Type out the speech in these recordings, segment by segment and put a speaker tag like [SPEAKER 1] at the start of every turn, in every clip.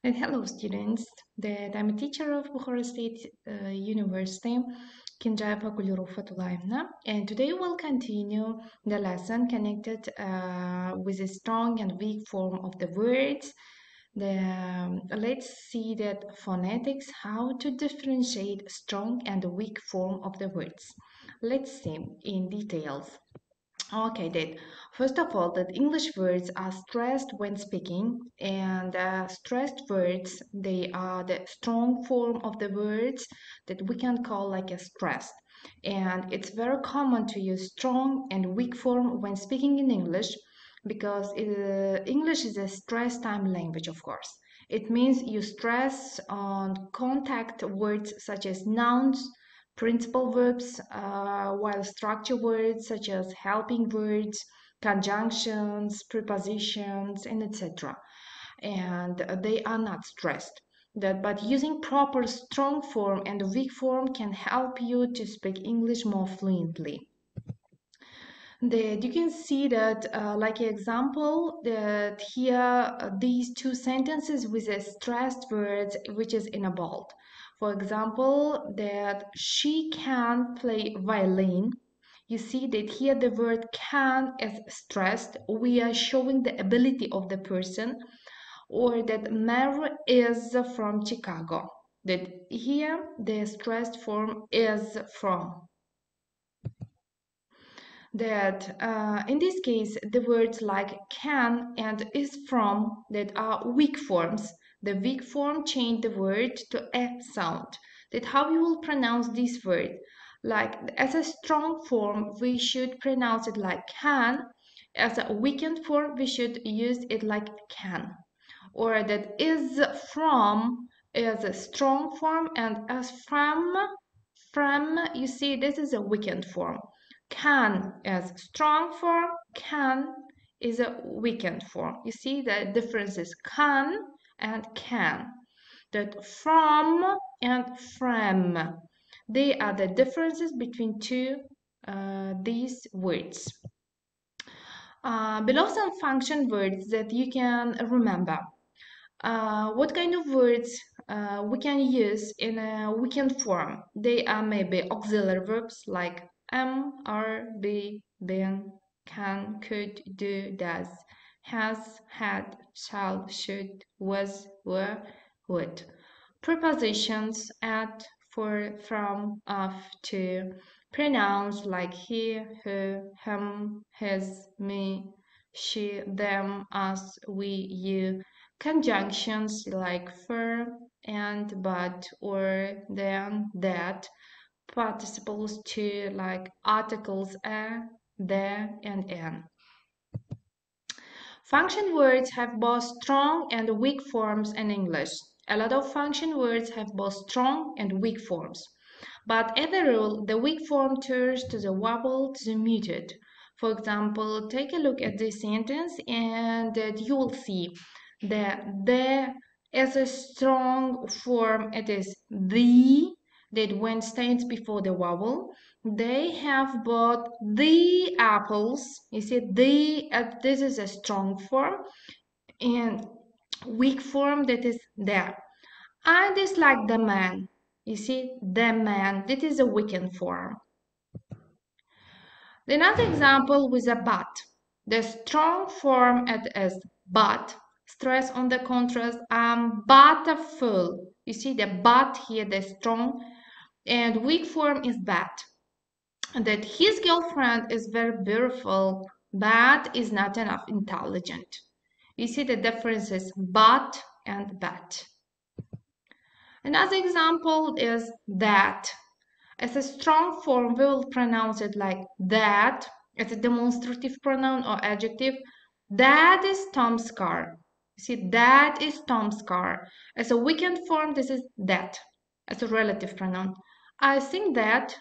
[SPEAKER 1] And hello, students. That I'm a teacher of Bukhara State University, Kendjayeva G, and today we'll continue the lesson connected with a strong and weak form of the words. Let's see that phonetics, how to differentiate strong and weak form of the words. Let's see in details. Okay, that first of all, that English words are stressed when speaking, and stressed words they are the strong form of the words that we can call like a stressed. And it's very common to use strong and weak form when speaking in English because English is a stress time language, of course. It means you stress on contact words such as nouns, principal verbs, while structure words such as helping words, conjunctions, prepositions, and etc. And they are not stressed. But using proper strong form and weak form can help you to speak English more fluently. That you can see that, like an example, that here these two sentences with a stressed words, which is in a bold. For example, that she can play violin. You see that here the word can is stressed. We are showing the ability of the person, or that Mary is from Chicago. That here the stressed form is from that in this case the words like can and is from that are weak forms. The weak form change the word to a sound. That how you will pronounce this word. Like as a strong form we should pronounce it like can. As a weakened form we should use it like can. Or that is from is a strong form, and as from, you see, this is a weakened form. Can as strong form, can is a weakened form. You see the difference is can and can. That from and from, they are the differences between these words. Below some function words that you can remember. What kind of words we can use in a weakened form? They are maybe auxiliary verbs like am, are, be, been, can, could, do, does, has, had, shall, should, was, were, would. Prepositions at, for, from, of, to. Pronouns like he, her, him, his, me, she, them, us, we, you. Conjunctions like for, and, but, or, then, that. Participles to like articles a, the, and an. Function words have both strong and weak forms in English. A lot of function words have both strong and weak forms. But as a rule, the weak form turns to the vowel to the muted. For example, take a look at this sentence and you will see that there is a strong form. It is the, that when stands before the vowel. They have bought the apples. You see, this is a strong form, and weak form that is there. I dislike the man. You see, the man, that is a weakened form. Another example with a but. The strong form it is but. Stress on the contrast. I'm but a fool. You see the but here, the strong, and weak form is bad. That his girlfriend is very beautiful, but is not enough intelligent. You see the differences but and but. Another example is that. As a strong form, we will pronounce it like that. As a demonstrative pronoun or adjective, that is Tom's car. You see, that is Tom's car. As a weakened form, this is that. As a relative pronoun, I think that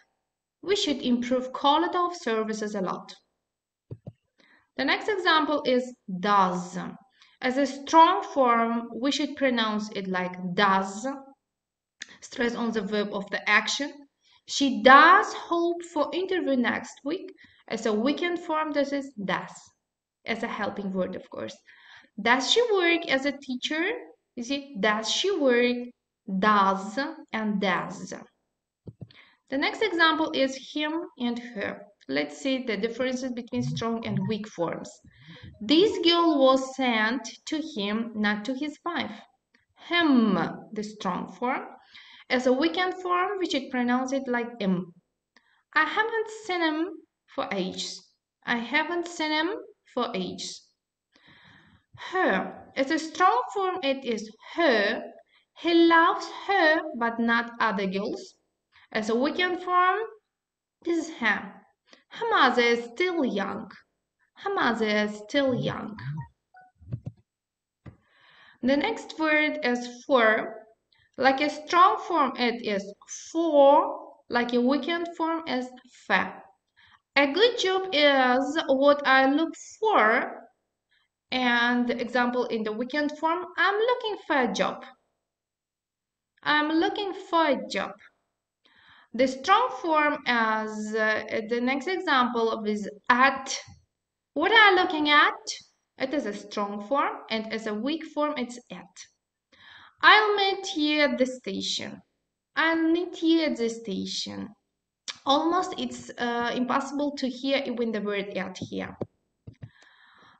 [SPEAKER 1] we should improve quality of services a lot. The next example is does. As a strong form, we should pronounce it like does. Stress on the verb of the action. She does hope for interview next week. As a weekend form, this is does. As a helping word, of course. Does she work as a teacher? You see, does she work? Does and does. The next example is him and her. Let's see the differences between strong and weak forms. This girl was sent to him, not to his wife. Him, the strong form, as a weakened form, we should pronounce it like him. I haven't seen him for ages. I haven't seen him for ages. Her, as a strong form, it is her. He loves her, but not other girls. As a weakened form, this is him. Her mother is still young. Her mother is still young. The next word is for. Like a strong form, it is for. Like a weakened form is fa. A good job is what I look for. And example in the weakened form, I'm looking for a job. I'm looking for a job. The strong form as the next example is at. What are you looking at? It is a strong form, and as a weak form, it's at. I'll meet you at the station. I'll meet you at the station. Almost it's impossible to hear even the word at here.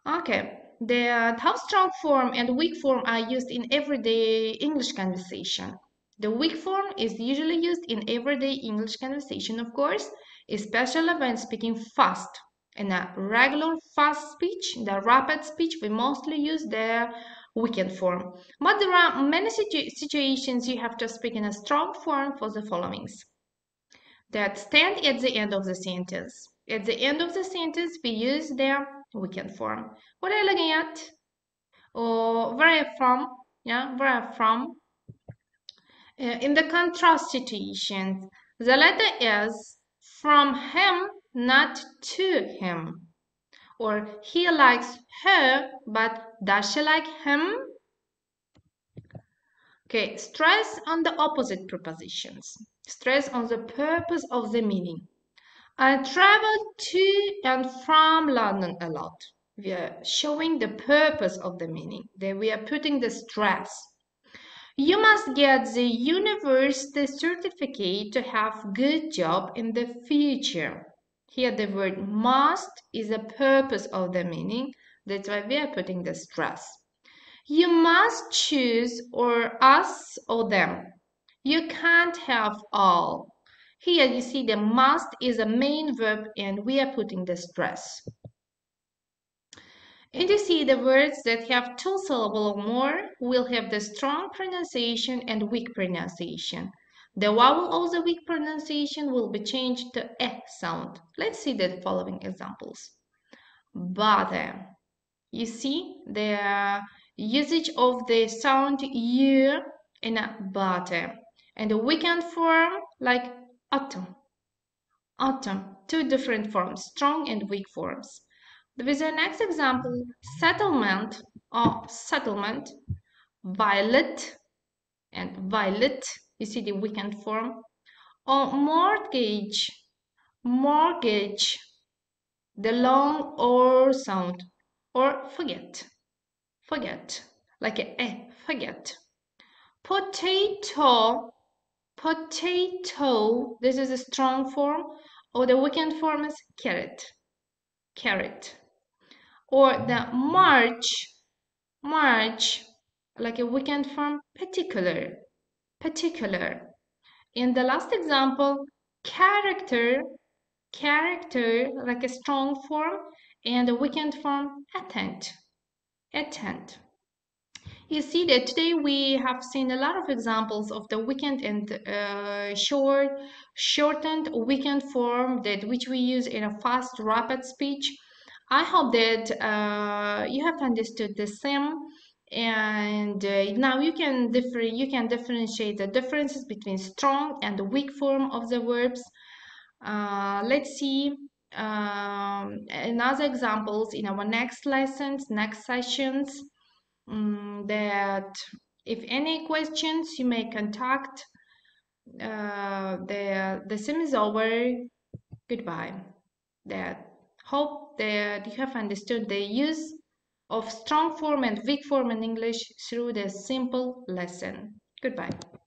[SPEAKER 1] Okay, the how strong form and weak form are used in everyday English conversation. The weak form is usually used in everyday English conversation, of course, especially when speaking fast. In a regular fast speech, the rapid speech, we mostly use the weakened form. But there are many situations you have to speak in a strong form for the followings that stand at the end of the sentence. At the end of the sentence, we use the weakened form. What are you looking at? Or where are you from? Yeah, where are you from? In the contrast situation, the letter is from him, not to him. Or he likes her, but does she like him? Okay, stress on the opposite prepositions. Stress on the purpose of the meaning. I travel to and from London a lot. We are showing the purpose of the meaning. That we are putting the stress. You must get the university certificate to have good job in the future. Here the word must is the purpose of the meaning. That's why we are putting the stress. You must choose or us or them. You can't have all. Here you see the must is a main verb and we are putting the stress. And you see the words that have two syllables or more will have the strong pronunciation and weak pronunciation. The vowel of the weak pronunciation will be changed to a sound. Let's see the following examples. Bother. You see the usage of the sound u in a bother. And the weakened form like autumn. Autumn, two different forms, strong and weak forms. With the next example, settlement or settlement, violet and violet, you see the weakened form, or mortgage, mortgage, the long or sound, or forget, forget, like a forget. Potato, potato, this is a strong form, or the weakened form is carrot, carrot. Or the march, march, like a weekend form, particular, particular. In the last example, character, character, like a strong form, and a weekend form, attend, attend. You see that today we have seen a lot of examples of the weekend and shortened weekend form that which we use in a fast, rapid speech. I hope that you have understood the same, and now you can differentiate the differences between strong and the weak form of the verbs. Let's see another examples in our next lessons, next sessions. That if any questions, you may contact. The sim is over. Goodbye. That hope that you have understood the use of strong form and weak form in English through this simple lesson. Goodbye.